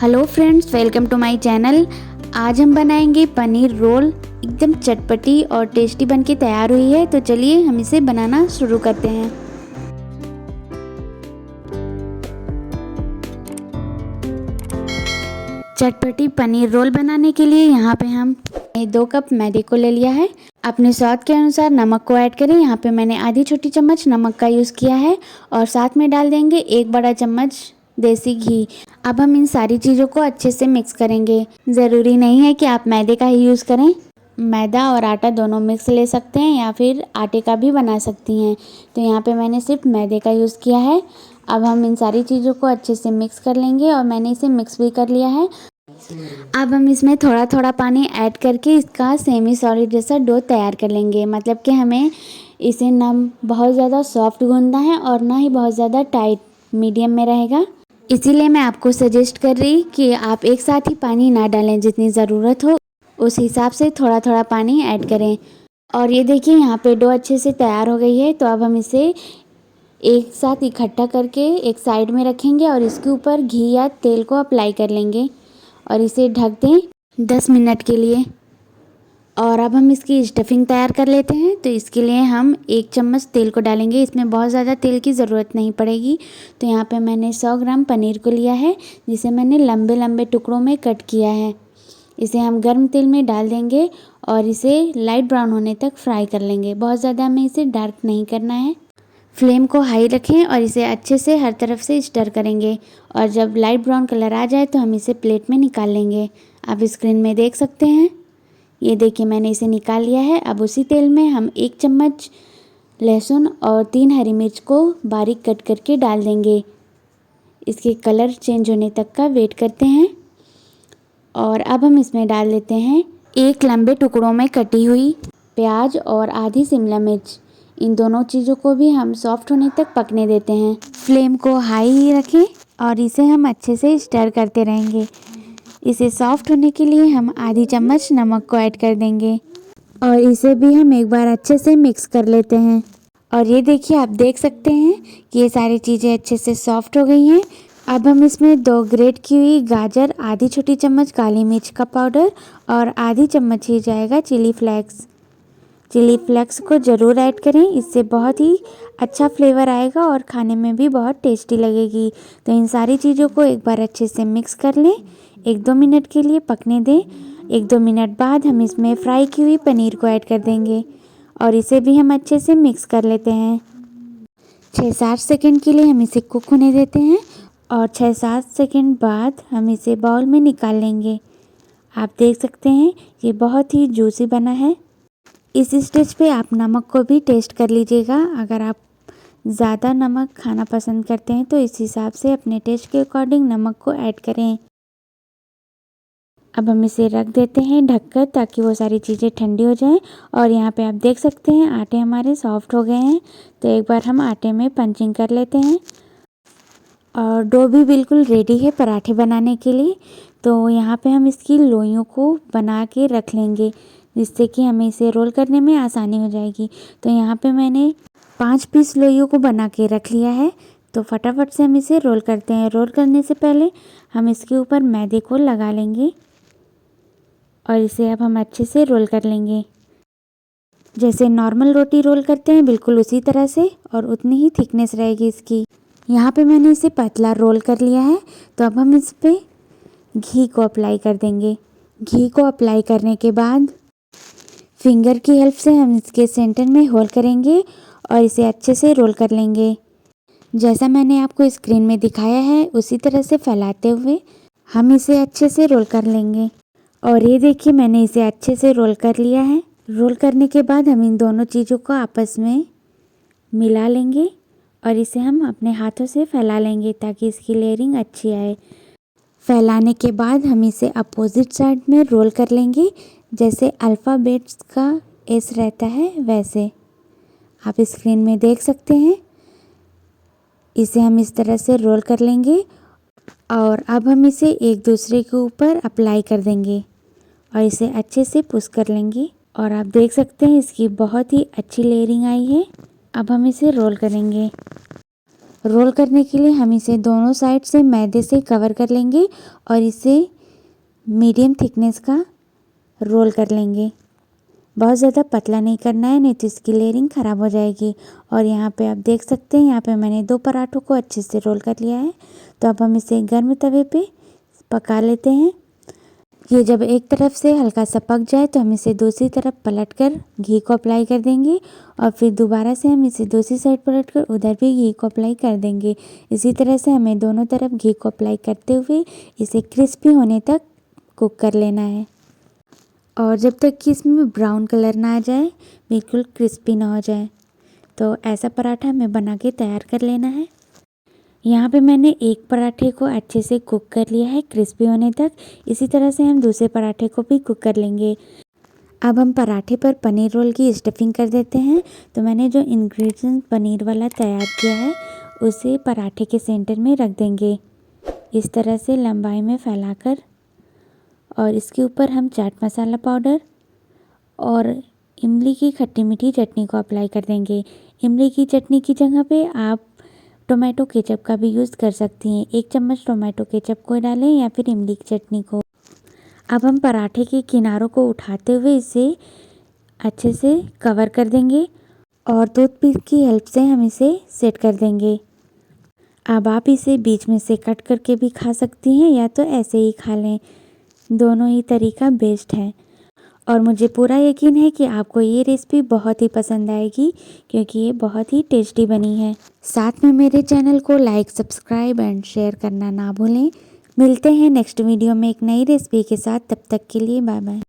Hello friends, welcome to my channel. आज हम बनाएंगे पनीर रोल। एकदम चटपटी और टेस्टी बनके तैयार हुई है। तो चलिए हम इसे बनाना शुरू करते हैं। चटपटी पनीर रोल बनाने के लिए यहाँ पे हम 2 कप मैदे को ले लिया है। अपने स्वाद के अनुसार नमक को ऐड करें। यहाँ पे मैंने आधी छोटी चम्मच नमक का यूज़ किया है और साथ में डाल देंगे 1 बड़ा चम्मच देसी घी। अब हम इन सारी चीज़ों को अच्छे से मिक्स करेंगे। ज़रूरी नहीं है कि आप मैदे का ही यूज़ करें, मैदा और आटा दोनों मिक्स ले सकते हैं या फिर आटे का भी बना सकती हैं। तो यहाँ पे मैंने सिर्फ मैदे का यूज़ किया है। अब हम इन सारी चीज़ों को अच्छे से मिक्स कर लेंगे और मैंने इसे मिक्स भी कर लिया है। अब हम इसमें थोड़ा थोड़ा पानी ऐड करके इसका सेमी सॉलिड जैसा डो तैयार कर लेंगे। मतलब कि हमें इसे ना बहुत ज़्यादा सॉफ्ट गूंदना है और ना ही बहुत ज़्यादा टाइट, मीडियम में रहेगा। इसीलिए मैं आपको सजेस्ट कर रही कि आप एक साथ ही पानी ना डालें, जितनी ज़रूरत हो उस हिसाब से थोड़ा थोड़ा पानी ऐड करें। और ये देखिए यहाँ पे डो अच्छे से तैयार हो गई है। तो अब हम इसे एक साथ इकट्ठा करके एक साइड में रखेंगे और इसके ऊपर घी या तेल को अप्लाई कर लेंगे और इसे ढक दें 10 मिनट के लिए। और अब हम इसकी स्टफिंग तैयार कर लेते हैं। तो इसके लिए हम 1 चम्मच तेल को डालेंगे। इसमें बहुत ज़्यादा तेल की ज़रूरत नहीं पड़ेगी। तो यहाँ पे मैंने 100 ग्राम पनीर को लिया है, जिसे मैंने लंबे लंबे टुकड़ों में कट किया है। इसे हम गर्म तेल में डाल देंगे और इसे लाइट ब्राउन होने तक फ्राई कर लेंगे। बहुत ज़्यादा हमें इसे डार्क नहीं करना है। फ्लेम को हाई रखें और इसे अच्छे से हर तरफ से स्टर करेंगे। और जब लाइट ब्राउन कलर आ जाए तो हम इसे प्लेट में निकाल लेंगे। आप स्क्रीन में देख सकते हैं, ये देखिए मैंने इसे निकाल लिया है। अब उसी तेल में हम 1 चम्मच लहसुन और 3 हरी मिर्च को बारीक कट करके डाल देंगे। इसके कलर चेंज होने तक का वेट करते हैं। और अब हम इसमें डाल देते हैं 1 लंबे टुकड़ों में कटी हुई प्याज और आधी शिमला मिर्च। इन दोनों चीज़ों को भी हम सॉफ्ट होने तक पकने देते हैं। फ्लेम को हाई ही रखें और इसे हम अच्छे से स्टर करते रहेंगे। इसे सॉफ्ट होने के लिए हम आधी चम्मच नमक को ऐड कर देंगे और इसे भी हम एक बार अच्छे से मिक्स कर लेते हैं। और ये देखिए, आप देख सकते हैं कि ये सारी चीज़ें अच्छे से सॉफ्ट हो गई हैं। अब हम इसमें 2 ग्रेट की हुई गाजर, आधी छोटी चम्मच काली मिर्च का पाउडर और आधी चम्मच ही जाएगा चिली फ्लेक्स। चिली फ्लेक्स को ज़रूर ऐड करें, इससे बहुत ही अच्छा फ्लेवर आएगा और खाने में भी बहुत टेस्टी लगेगी। तो इन सारी चीज़ों को एक बार अच्छे से मिक्स कर लें, 1-2 मिनट के लिए पकने दें। 1-2 मिनट बाद हम इसमें फ्राई की हुई पनीर को ऐड कर देंगे और इसे भी हम अच्छे से मिक्स कर लेते हैं। 6-7 सेकंड के लिए हम इसे कुक होने देते हैं और 6-7 सेकंड बाद हम इसे बाउल में निकाल लेंगे। आप देख सकते हैं ये बहुत ही जूसी बना है। इस स्टेज पे आप नमक को भी टेस्ट कर लीजिएगा। अगर आप ज़्यादा नमक खाना पसंद करते हैं तो इस हिसाब से अपने टेस्ट के अकॉर्डिंग नमक को ऐड करें। अब हम इसे रख देते हैं ढककर, ताकि वो सारी चीज़ें ठंडी हो जाएं। और यहाँ पे आप देख सकते हैं आटे हमारे सॉफ्ट हो गए हैं। तो एक बार हम आटे में पंचिंग कर लेते हैं और डो भी बिल्कुल रेडी है पराठे बनाने के लिए। तो यहाँ पे हम इसकी लोइयों को बना के रख लेंगे, जिससे कि हमें इसे रोल करने में आसानी हो जाएगी। तो यहाँ पे मैंने 5 पीस लोइयों को बना के रख लिया है। तो फटाफट से हम इसे रोल करते हैं। रोल करने से पहले हम इसके ऊपर मैदे को लगा लेंगे और इसे अब हम अच्छे से रोल कर लेंगे। जैसे नॉर्मल रोटी रोल करते हैं बिल्कुल उसी तरह से, और उतनी ही थिकनेस रहेगी इसकी। यहाँ पे मैंने इसे पतला रोल कर लिया है। तो अब हम इस पर घी को अप्लाई कर देंगे। घी को अप्लाई करने के बाद फिंगर की हेल्प से हम इसके सेंटर में होल करेंगे और इसे अच्छे से रोल कर लेंगे। जैसा मैंने आपको स्क्रीन में दिखाया है उसी तरह से फैलाते हुए हम इसे अच्छे से रोल कर लेंगे। और ये देखिए मैंने इसे अच्छे से रोल कर लिया है। रोल करने के बाद हम इन दोनों चीज़ों को आपस में मिला लेंगे और इसे हम अपने हाथों से फैला लेंगे, ताकि इसकी लेयरिंग अच्छी आए। फैलाने के बाद हम इसे अपोजिट साइड में रोल कर लेंगे, जैसे अल्फ़ाबेट्स का एस रहता है वैसे। आप स्क्रीन में देख सकते हैं। इसे हम इस तरह से रोल कर लेंगे और अब हम इसे एक दूसरे के ऊपर अप्लाई कर देंगे और इसे अच्छे से पुश कर लेंगे। और आप देख सकते हैं इसकी बहुत ही अच्छी लेयरिंग आई है। अब हम इसे रोल करेंगे। रोल करने के लिए हम इसे दोनों साइड से मैदे से कवर कर लेंगे और इसे मीडियम थिकनेस का रोल कर लेंगे। बहुत ज़्यादा पतला नहीं करना है, नहीं तो इसकी लेयरिंग ख़राब हो जाएगी। और यहाँ पे आप देख सकते हैं, यहाँ पे मैंने 2 पराठों को अच्छे से रोल कर लिया है। तो अब हम इसे गर्म तवे पे पका लेते हैं। ये जब एक तरफ से हल्का सा पक जाए तो हम इसे दूसरी तरफ पलटकर घी को अप्लाई कर देंगे और फिर दोबारा से हम इसे दूसरी साइड पलटकर उधर भी घी को अप्लाई कर देंगे। इसी तरह से हमें दोनों तरफ घी को अप्लाई करते हुए इसे क्रिस्पी होने तक कुक कर लेना है। और जब तक कि इसमें ब्राउन कलर ना आ जाए, बिल्कुल क्रिस्पी ना हो जाए, तो ऐसा पराठा हमें बना के तैयार कर लेना है। यहाँ पे मैंने एक पराठे को अच्छे से कुक कर लिया है क्रिस्पी होने तक। इसी तरह से हम दूसरे पराठे को भी कुक कर लेंगे। अब हम पराठे पर पनीर रोल की स्टफिंग कर देते हैं। तो मैंने जो इंग्रेडिएंट पनीर वाला तैयार किया है उसे पराठे के सेंटर में रख देंगे, इस तरह से लंबाई में फैलाकर। और इसके ऊपर हम चाट मसाला पाउडर और इमली की खट्टी मीठी चटनी को अप्लाई कर देंगे। इमली की चटनी की जगह पे आप टोमेटो केचप का भी यूज़ कर सकती हैं। 1 चम्मच टोमेटो केचप को डालें या फिर इमली की चटनी को। अब हम पराठे के किनारों को उठाते हुए इसे अच्छे से कवर कर देंगे और टूथपिक की हेल्प से हम इसे सेट कर देंगे। अब आप इसे बीच में से कट करके भी खा सकती हैं या तो ऐसे ही खा लें, दोनों ही तरीका बेस्ट है। और मुझे पूरा यकीन है कि आपको ये रेसिपी बहुत ही पसंद आएगी क्योंकि ये बहुत ही टेस्टी बनी है। साथ में मेरे चैनल को लाइक, सब्सक्राइब एंड शेयर करना ना भूलें। मिलते हैं नेक्स्ट वीडियो में एक नई रेसिपी के साथ। तब तक के लिए बाय बाय।